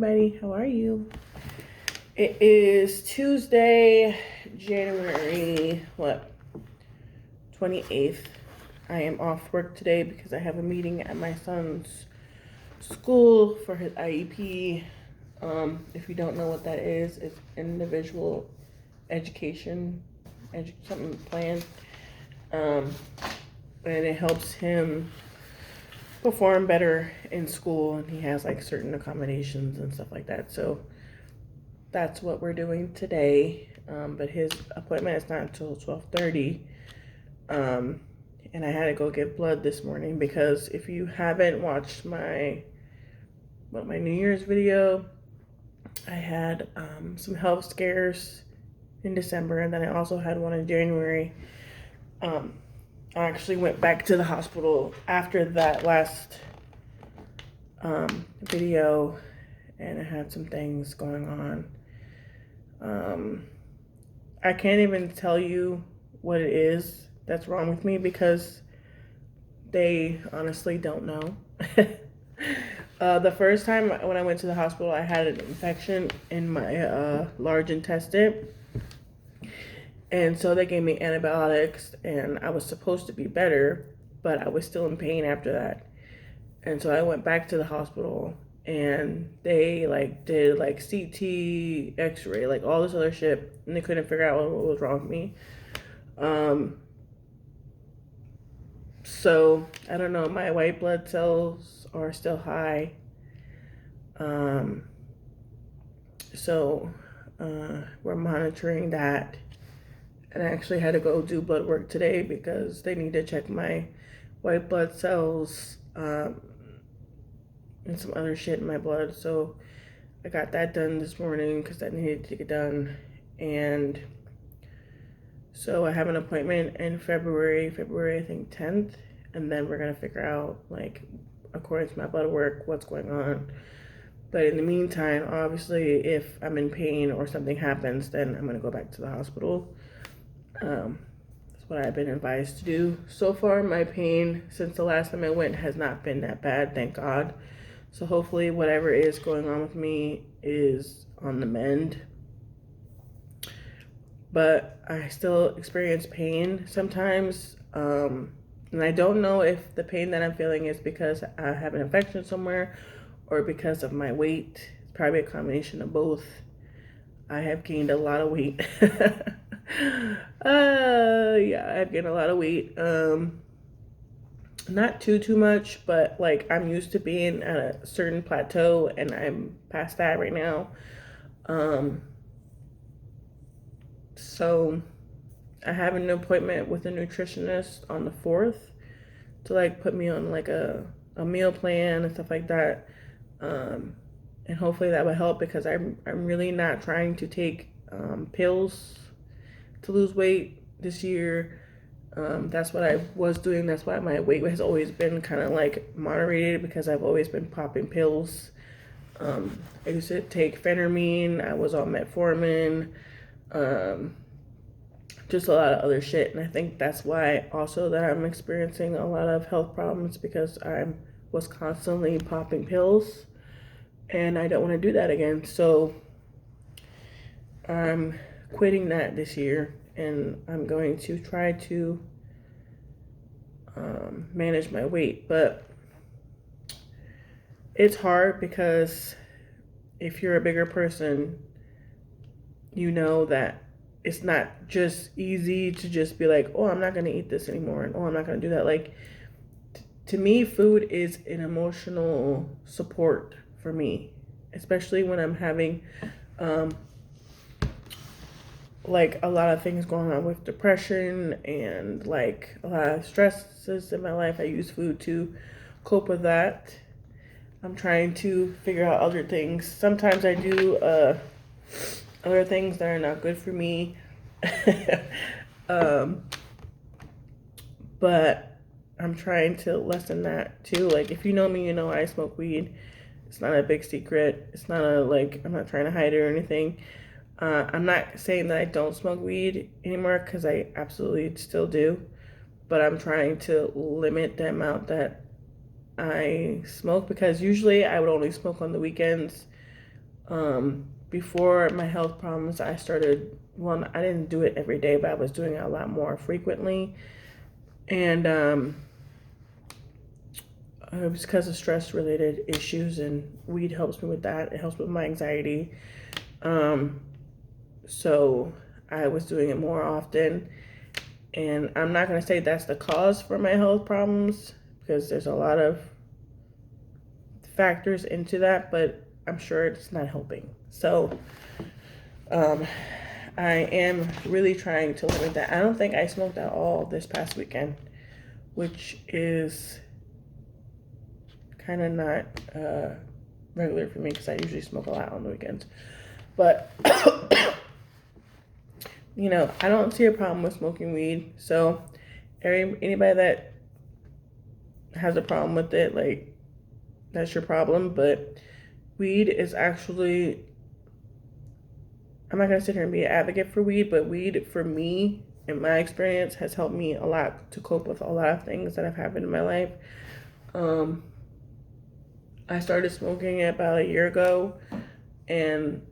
everybody. How are you? It is Tuesday, January 28th. I am off work today because I have a meeting at my son's school for his IEP. If you don't know what that is, it's individual education, something plan. And it helps him perform better in school, and he has like certain accommodations and stuff like that. So that's what we're doing today. But his appointment is not until 12:30. And I had to go get blood this morning because if you haven't watched my New Year's video, I had some health scares in December, and then I also had one in January. I actually went back to the hospital after that last video, and I had some things going on. I can't even tell you what it is that's wrong with me because they honestly don't know. The first time when I went to the hospital, I had an infection in my large intestine. And so they gave me antibiotics, and I was supposed to be better, but I was still in pain after that. And so I went back to the hospital, and they did CT, X-ray, all this other shit, and they couldn't figure out what was wrong with me. So I don't know. My white blood cells are still high. So we're monitoring that. And I actually had to go do blood work today because they need to check my white blood cells and some other shit in my blood. So I got that done this morning because I needed to get done. And so I have an appointment in February I think 10th. And then we're going to figure out, according to my blood work, what's going on. But in the meantime, obviously, if I'm in pain or something happens, then I'm going to go back to the hospital. That's what I've been advised to do. So far, my pain since the last time I went has not been that bad, thank God. So hopefully whatever is going on with me is on the mend. But I still experience pain sometimes. And I don't know if the pain that I'm feeling is because I have an infection somewhere or because of my weight. It's probably a combination of both. I have gained a lot of weight. I've gained a lot of weight. Not too much, but I'm used to being at a certain plateau, and I'm past that right now. So I have an appointment with a nutritionist on the 4th to put me on a meal plan and stuff like that. And hopefully that will help because I'm really not trying to take pills to lose weight this year. That's what I was doing. That's why my weight has always been kind of moderated because I've always been popping pills. I used to take phentermine. I was on metformin. Just a lot of other shit. And I think that's why also that I'm experiencing a lot of health problems because I was constantly popping pills. And I don't want to do that again. So I'm quitting that this year. And I'm going to try to manage my weight. But it's hard because if you're a bigger person, you know that it's not just easy to just be like, oh, I'm not going to eat this anymore. And oh, I'm not going to do that. To me, food is an emotional support for me, especially when I'm having a lot of things going on with depression and a lot of stresses in my life. I use food to cope with that. I'm trying to figure out other things. Sometimes I do other things that are not good for me. But I'm trying to lessen that too. If you know me, you know I smoke weed. It's not a big secret. It's not I'm not trying to hide it or anything. I'm not saying that I don't smoke weed anymore because I absolutely still do. But I'm trying to limit the amount that I smoke because usually I would only smoke on the weekends Before my health problems, I started, well, I didn't do it every day, but I was doing it a lot more frequently. And it was because of stress related issues, and weed helps me with that. It helps with my anxiety. So I was doing it more often. And I'm not going to say that's the cause for my health problems, because there's a lot of factors into that, but I'm sure it's not helping. So I am really trying to limit that. I don't think I smoked at all this past weekend, which is kind of not regular for me, because I usually smoke a lot on the weekends. But you know, I don't see a problem with smoking weed. So anybody that has a problem with it, like, that's your problem. But weed is actually, I'm not going to sit here and be an advocate for weed, but weed for me, in my experience, has helped me a lot to cope with a lot of things that have happened in my life. I started smoking about a year ago, and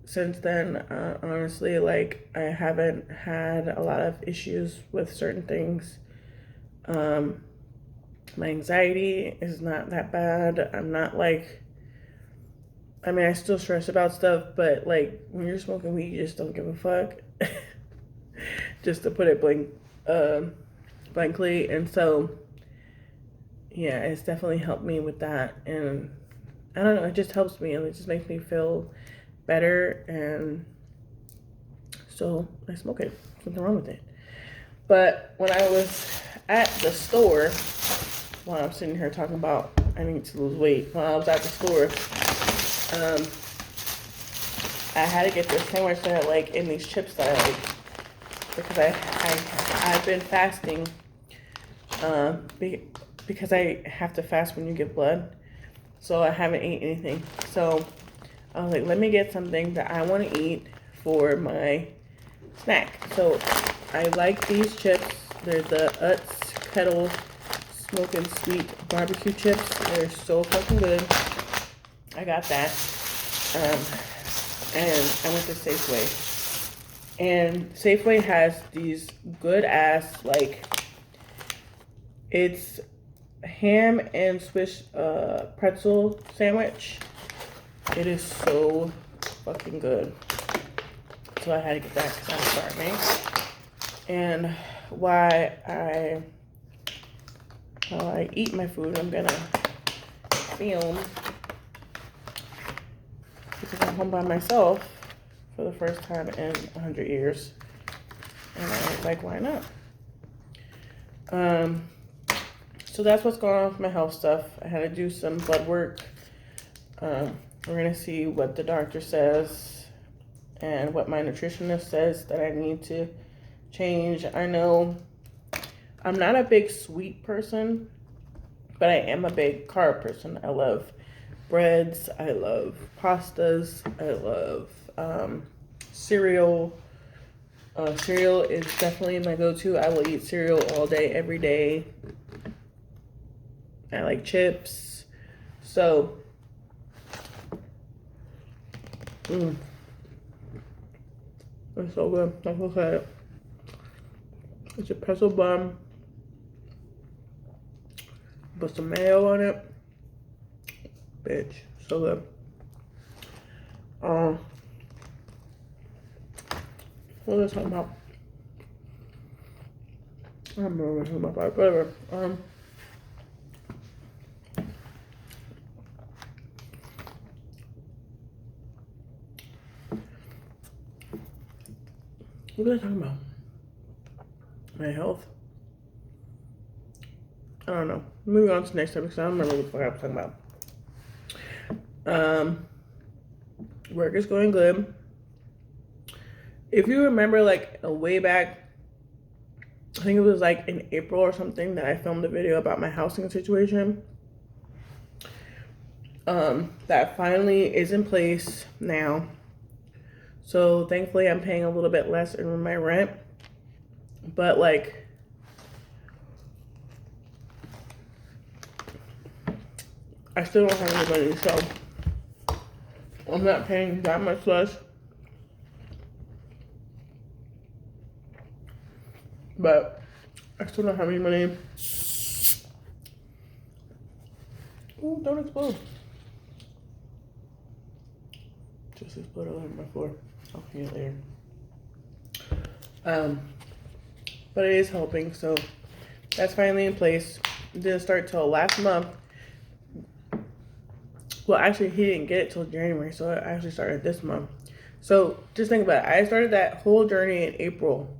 since then, honestly, like, I haven't had a lot of issues with certain things. My anxiety is not that bad. I'm not like, I mean, I still stress about stuff, but like, when you're smoking weed, you just don't give a fuck. Just to put it blankly. And so, yeah, it's definitely helped me with that. And I don't know, it just helps me, and it just makes me feel better. And so I smoke it. There's nothing wrong with it. But when I was at the store, while I'm sitting here talking about I need to lose weight, when I was at the store, I had to get this sandwich that I like and these chips that I like, because I've been fasting, because I have to fast when you give blood. So I haven't eaten anything. So I was like, let me get something that I want to eat for my snack. So I like these chips. They're the Utz Kettle Smoking Sweet Barbecue Chips. They're so fucking good. I got that. And I went to Safeway. And Safeway has these good ass, like, it's ham and Swiss pretzel sandwich. It is so fucking good. So I had to get that because I'm starving. And while I eat my food, I'm gonna film, because I'm home by myself for the first time in 100 years. And I was like, why not? So that's what's going on with my health stuff. I had to do some blood work. We're gonna see what the doctor says and what my nutritionist says that I need to change. I know I'm not a big sweet person, but I am a big carb person. I love breads, I love pastas, I love cereal. Cereal is definitely my go-to. I will eat cereal all day, every day. I like chips. So, it's so good. Like I said, it's a pretzel bun. Put some mayo on it. Bitch, so good. What was I talking about? I don't remember what I was talking about, whatever. What was I talking about? My health? I don't know. Moving on to the next topic, because I don't remember what the fuck I was talking about. Work is going good. If you remember, like, way back, I think it was like in April or something, that I filmed a video about my housing situation. That finally is in place now. So thankfully I'm paying a little bit less in my rent. But like, I still don't have any money, so I'm not paying that much less. But I still don't have any money. Ooh, don't explode. Just exploded on my floor. I'll clean it later. But it is helping, so that's finally in place. It didn't start till last month. Well, actually, he didn't get it till January, so it actually started this month. So just think about it. I started that whole journey in April.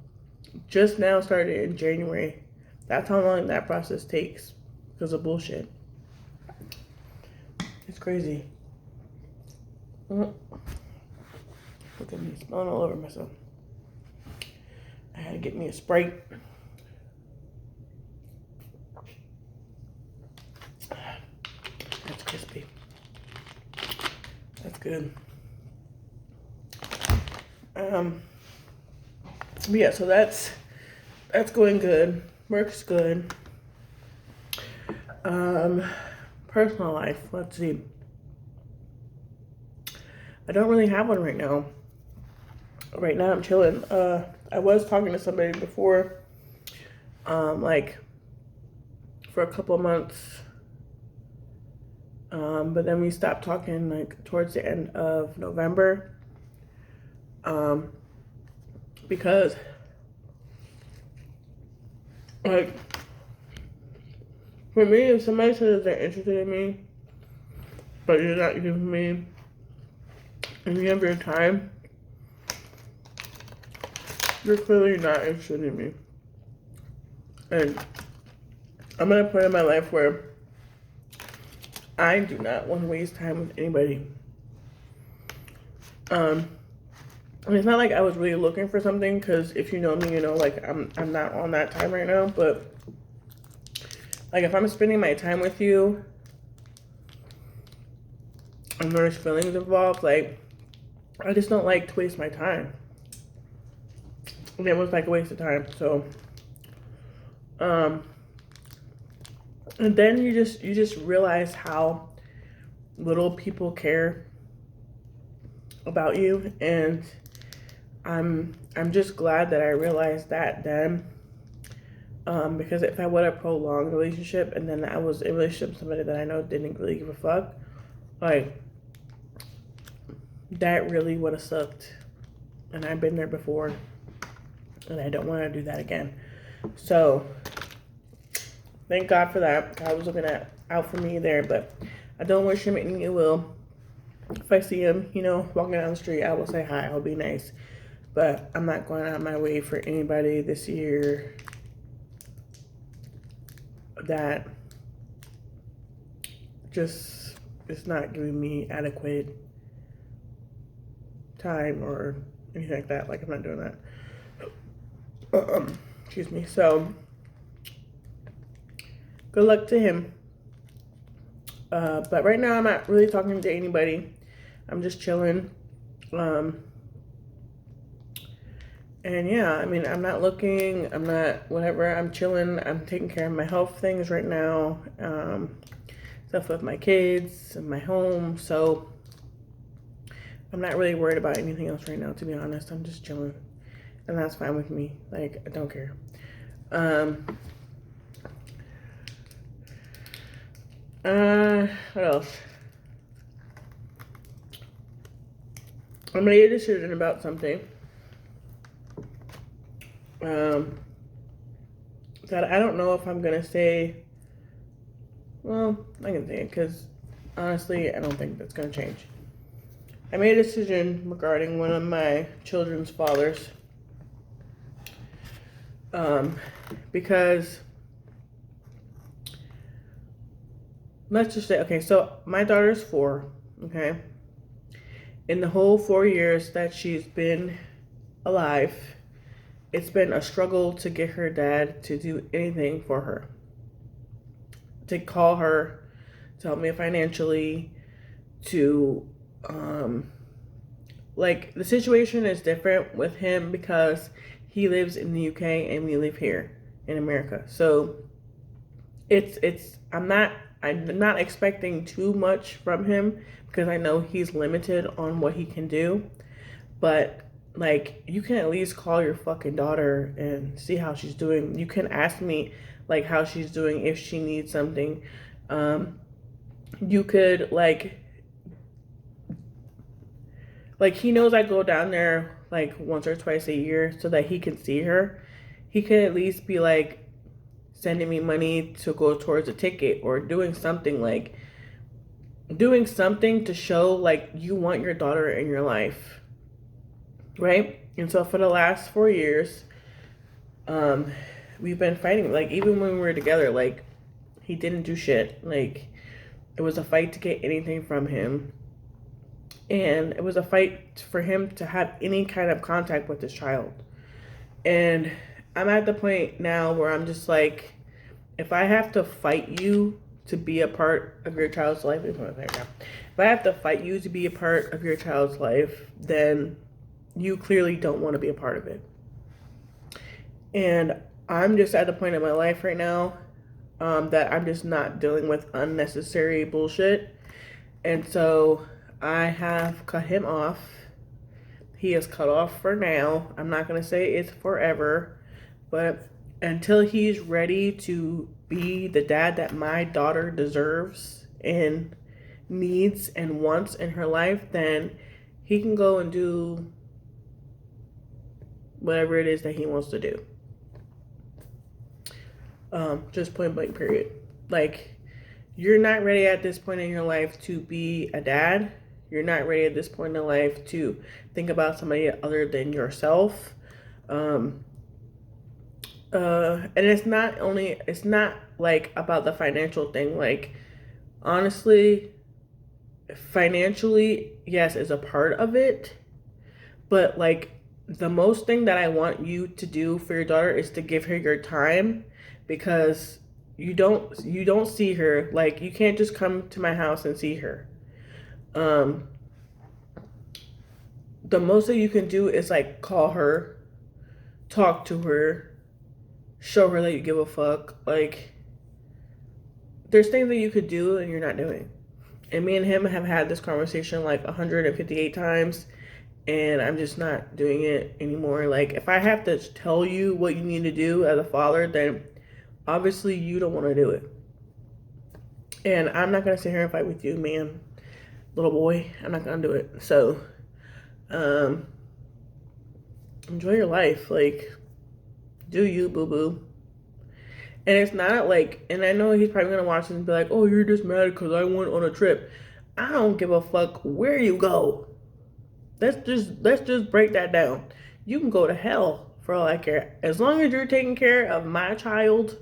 Just now started in January. That's how long that process takes because of bullshit. It's crazy. Look at me smelling all over myself. I had to get me a Sprite. That's crispy. That's good. But yeah, so that's going good. Work's good. Personal life, let's see. I don't really have one right now. Right now I'm chilling. I was talking to somebody before, like for a couple months. But then we stopped talking like towards the end of November. Because like for me, if somebody says they're interested in me, but you're not giving me any of your time, you're clearly not interested in me. And I'm at a point in my life where I do not want to waste time with anybody. I mean, it's not like I was really looking for something, because if you know me, you know, like I'm not on that time right now. But like if I'm spending my time with you and there's feelings involved, like I just don't like to waste my time. And it was like a waste of time. So and then you just realize how little people care about you. And I'm just glad that I realized that then, because if I would have prolonged the relationship and then I was in a relationship with somebody that I know didn't really give a fuck, like that really would have sucked. And I've been there before, and I don't want to do that again. So thank God for that. God was looking out for me there, but I don't wish him any ill will. If I see him, you know, walking down the street, I will say hi. I'll be nice. But I'm not going out of my way for anybody this year that just is not giving me adequate time or anything like that. Like, I'm not doing that. Excuse me. So, good luck to him. But right now, I'm not really talking to anybody. I'm just chilling. And yeah, I mean, I'm not looking, I'm not whatever, I'm chilling, I'm taking care of my health things right now, stuff with my kids and my home, so I'm not really worried about anything else right now, to be honest. I'm just chilling, and that's fine with me. Like, I don't care. What else? I made a decision about something. That I don't know if I'm gonna say. Well, I can say it because honestly, I don't think that's gonna change. I made a decision regarding one of my children's fathers. Because let's just say, okay, so my daughter's 4, okay? In the whole 4 years that she's been alive, it's been a struggle to get her dad to do anything for her. To call her, to help me financially, to, like, the situation is different with him because he lives in the UK and we live here in America. So, I'm not I'm not expecting too much from him because I know he's limited on what he can do. But like, you can at least call your fucking daughter and see how she's doing. You can ask me like how she's doing if she needs something. You could like he knows I go down there like once or twice a year so that he can see her. He could at least be like sending me money to go towards a ticket or doing something to show like you want your daughter in your life, right? And so for the last 4 years, we've been fighting. Like, even when we were together, like, he didn't do shit. Like, it was a fight to get anything from him. And it was a fight for him to have any kind of contact with this child. And I'm at the point now where I'm just like, if I have to fight you to be a part of your child's life, if I have to fight you to be a part of your child's life, then you clearly don't want to be a part of it. And I'm just at the point in my life right now that I'm just not dealing with unnecessary bullshit. And so I have cut him off. He is cut off for now. I'm not going to say it's forever, but until he's ready to be the dad that my daughter deserves and needs and wants in her life, then he can go and do whatever it is that he wants to do. Just point blank period. Like, you're not ready at this point in your life to be a dad. You're not ready at this point in life to think about somebody other than yourself. And it's not like about the financial thing. Like, honestly, financially, yes, is a part of it. But like, the most thing that I want you to do for your daughter is to give her your time, because you don't see her. Like, you can't just come to my house and see her. The most that you can do is like call her, talk to her, show her that you give a fuck. Like, there's things that you could do and you're not doing. And me and him have had this conversation like 158 times, and I'm just not doing it anymore. Like, if I have to tell you what you need to do as a father, then obviously you don't want to do it. And I'm not going to sit here and fight with you, man. Little boy, I'm not going to do it. So, enjoy your life. Like, do you, boo-boo. And it's not like, and I know he's probably going to watch this and be like, oh, you're just mad because I went on a trip. I don't give a fuck where you go. Let's just break that down. You can go to hell for all I care. As long as you're taking care of my child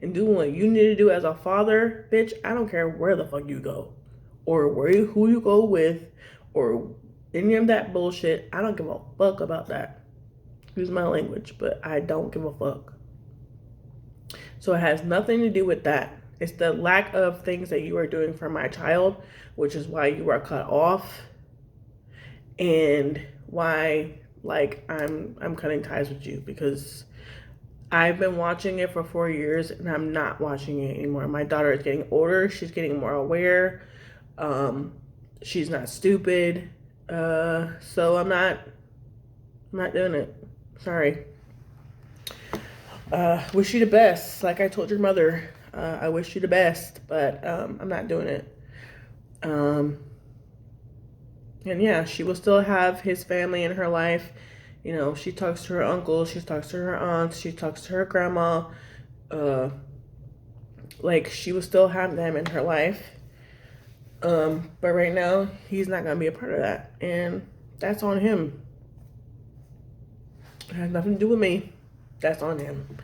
and doing what you need to do as a father, bitch, I don't care where the fuck you go. Or who you go with, or any of that bullshit. I don't give a fuck about that. Excuse my language, but I don't give a fuck. So it has nothing to do with that. It's the lack of things that you are doing for my child, which is why you are cut off, and why, like, I'm cutting ties with you, because I've been watching it for 4 years and I'm not watching it anymore. My daughter is getting older. She's getting more aware. She's not stupid. So I'm not doing it. Sorry. Wish you the best. Like I told your mother, I wish you the best, but I'm not doing it. And yeah, she will still have his family in her life. You know, she talks to her uncle, she talks to her aunts, she talks to her grandma. Like, she will still have them in her life. But right now, he's not going to be a part of that. And that's on him. It has nothing to do with me. That's on him.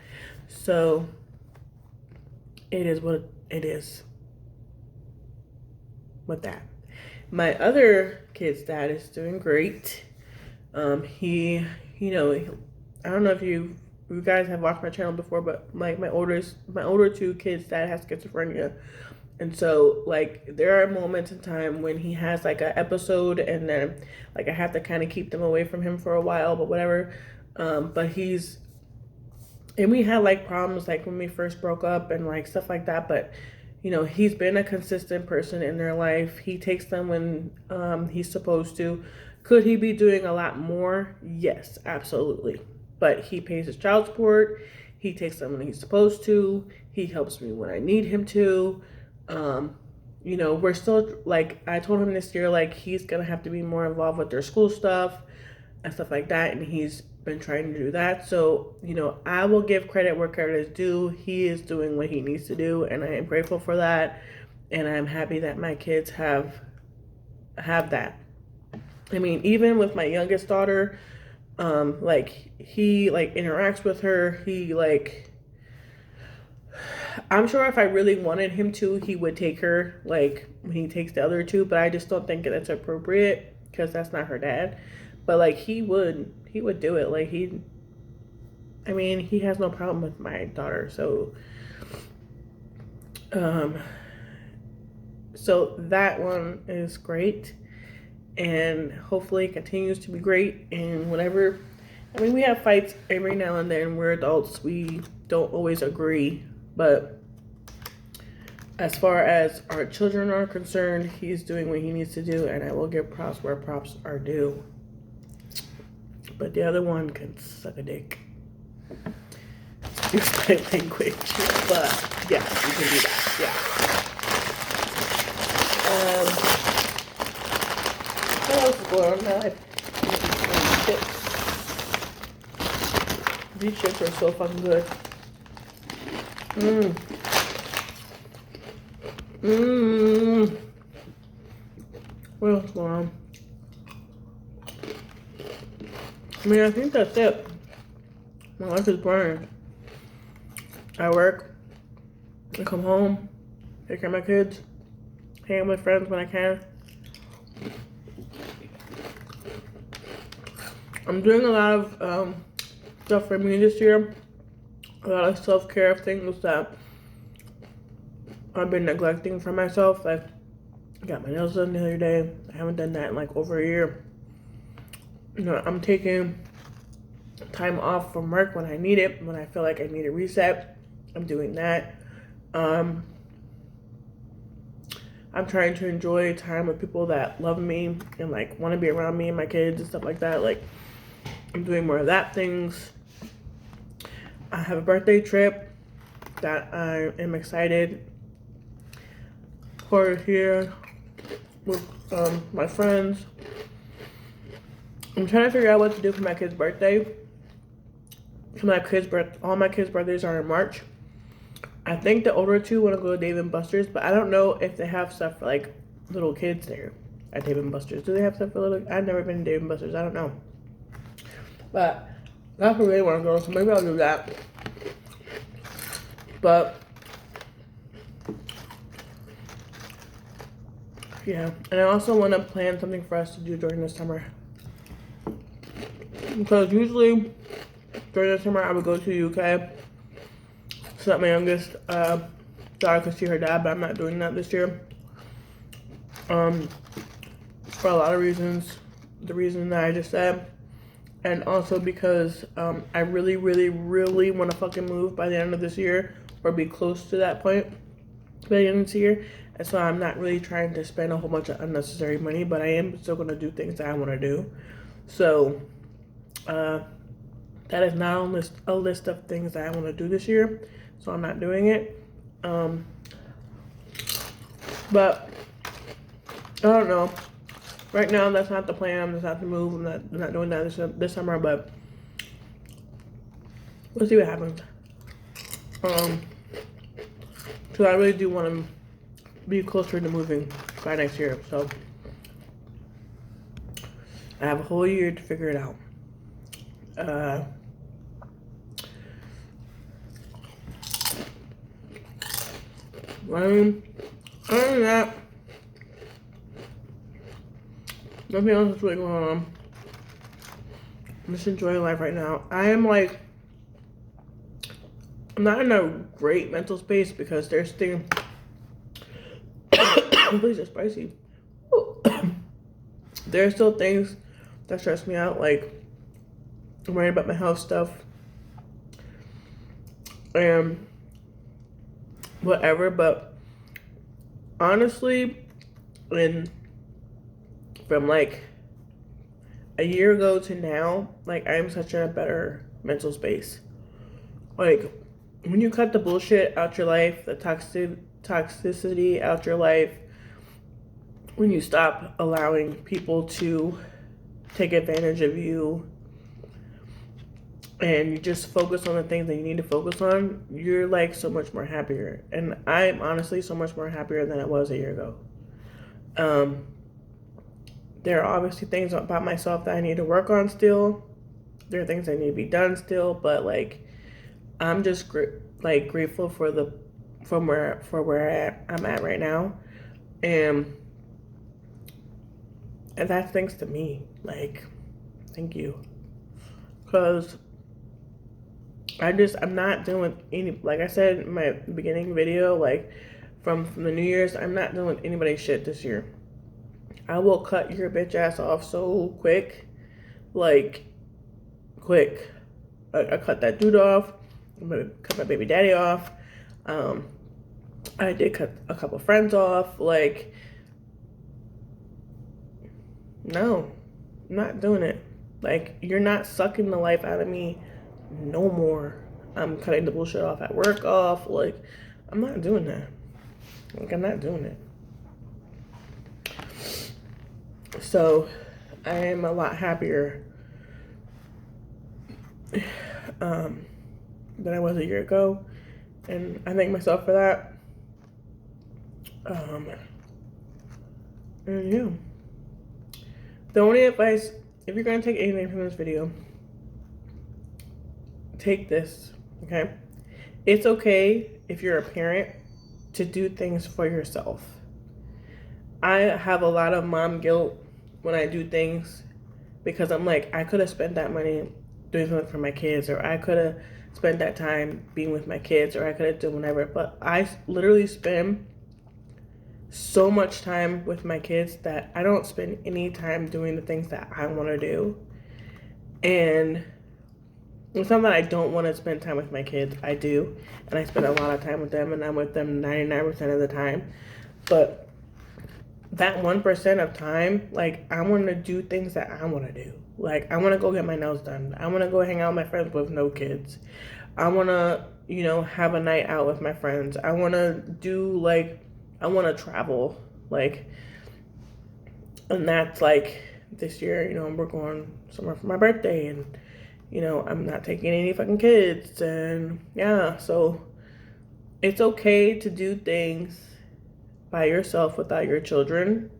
So, it is what it is with that. My other kid's dad is doing great. He, you know, I don't know if you guys have watched my channel before, but like my older two kids' dad has schizophrenia. And so, like, there are moments in time when he has like an episode, and then like I have to kind of keep them away from him for a while, but whatever. But and we had like problems like when we first broke up and like stuff like that, but he's been a consistent person in their life. He takes them when he's supposed to. Could he be doing a lot more? Yes, absolutely. But he pays his child support. He takes them when he's supposed to. He helps me when I need him to. We're still, like, I told him this year, like, he's going to have to be more involved with their school stuff and stuff like that. And he's been trying to do that. So, I will give credit where credit is due. He is doing what he needs to do. And I am grateful for that. And I'm happy that my kids have that. I mean, even with my youngest daughter, he interacts with her. He I'm sure if I really wanted him to, he would take her when he takes the other two, but I just don't think that's appropriate because that's not her dad. But he would do it. He has no problem with my daughter. So so that one is great. And hopefully it continues to be great. And whenever, we have fights every now and then. We're adults. We don't always agree. But as far as our children are concerned, he's doing what he needs to do. And I will give props where props are due. But the other one can suck a dick. Excuse my language. But yeah, you can do that. Yeah. What else is going on now? These chips are so fucking good. What else is going on? I think that's it. My life is boring. I work. I come home. Take care of my kids. Hang with friends when I can. I'm doing a lot of stuff for me this year. A lot of self-care things that I've been neglecting for myself. I got my nails done the other day. I haven't done that in over a year. I'm taking time off from work when I need it, when I feel like I need a reset. I'm doing that. I'm trying to enjoy time with people that love me and want to be around me and my kids and stuff like that. I'm doing more of that things. I have a birthday trip that I am excited for here with my friends. I'm trying to figure out what to do for my kid's birthday. All my kids' birthdays are in March. I think the older two want to go to Dave & Buster's, but I don't know if they have stuff for little kids there at Dave & Buster's. Do they have stuff for little? I've never been to Dave & Buster's. I don't know. But that's where they want to go, so maybe I'll do that. But yeah, and I also want to plan something for us to do during the summer. Because usually during the summer I would go to the UK so that my youngest daughter could see her dad, but I'm not doing that this year. For a lot of reasons. The reason that I just said. And also because I really, really, really want to fucking move by the end of this year or be close to that point by the end of this year. And so I'm not really trying to spend a whole bunch of unnecessary money, but I am still going to do things that I want to do. So that is not on a list of things that I want to do this year. So I'm not doing it. But I don't know. Right now, that's not the plan. That's not the move. I'm not doing that this summer, but we'll see what happens. So I really do want to be closer to moving by next year. So I have a whole year to figure it out. Other than that, nothing else is really going on. I'm just enjoying life right now. I'm not in a great mental space because there's things. These are spicy. There are still things that stress me out, I'm worried about my health stuff and whatever, but honestly, when from like a year ago to now, like I'm such in a better mental space. Like when you cut the bullshit out your life, the toxicity out your life, when you stop allowing people to take advantage of you and you just focus on the things that you need to focus on, you're like so much more happier. And I'm honestly so much more happier than I was a year ago. There are obviously things about myself that I need to work on still. There are things that need to be done still, but like I'm just grateful for where I'm at right now, and that's thanks to me. Like, thank you, because I'm not doing any, like I said in my beginning video, like from the New Year's, I'm not doing anybody's shit this year. I will cut your bitch ass off so quick, like quick. I cut that dude off. I'm gonna cut my baby daddy off. I did cut a couple friends off. Like, no, I'm not doing it. Like, you're not sucking the life out of me no more. I'm cutting the bullshit off at work off. Like, I'm not doing that. Like, I'm not doing it. So, I am a lot happier than I was a year ago. And I thank myself for that. And yeah. The only advice, if you're going to take anything from this video, take this, okay? It's okay if you're a parent to do things for yourself. I have a lot of mom guilt when I do things because I'm like, I could have spent that money doing something for my kids, or I could have spent that time being with my kids, or I could have done whatever. But I literally spend so much time with my kids that I don't spend any time doing the things that I want to do. And it's not that I don't want to spend time with my kids. I do. And I spend a lot of time with them, and I'm with them 99% of the time. But that 1% of time, like, I want to do things that I want to do. Like, I want to go get my nails done. I want to go hang out with my friends with no kids. I want to, have a night out with my friends. I want to I want to travel. Like, and that's like this year, we're going somewhere for my birthday, and, I'm not taking any fucking kids. And yeah, so it's okay to do things by yourself without your children.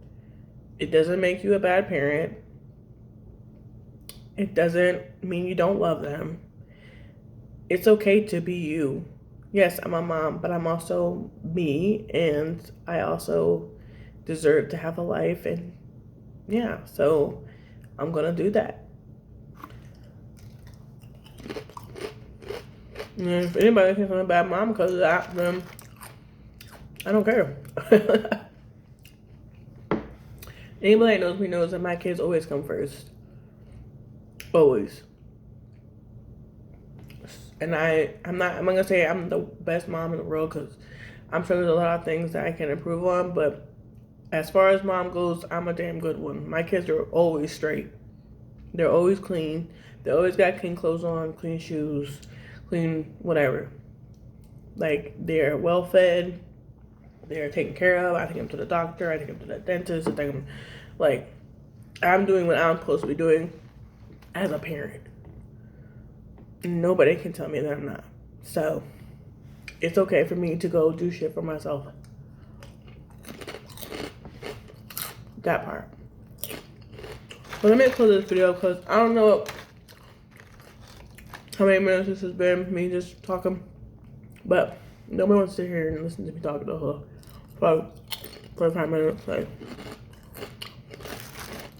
It doesn't make you a bad parent. It doesn't mean you don't love them. It's okay to be you. Yes, I'm a mom, but I'm also me, and I also deserve to have a life, and yeah, so I'm gonna do that. And if anybody thinks I'm a bad mom because of that, then I don't care. Anybody that knows me knows that my kids always come first. Always. And I'm not gonna say I'm the best mom in the world, because I'm sure there's a lot of things that I can improve on, but as far as mom goes, I'm a damn good one. My kids are always straight. They're always clean. They always got clean clothes on, clean shoes, clean whatever. Like, they're well fed. They're taken care of. I take them to the doctor. I take them to the dentist. I'm doing what I'm supposed to be doing as a parent. Nobody can tell me that I'm not. So, it's okay for me to go do shit for myself. That part. But let me close this video, because I don't know how many minutes this has been, me just talking. But nobody wants to hear and listen to me talk the whole 45 minutes. Like,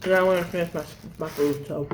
and I want to finish my food, so.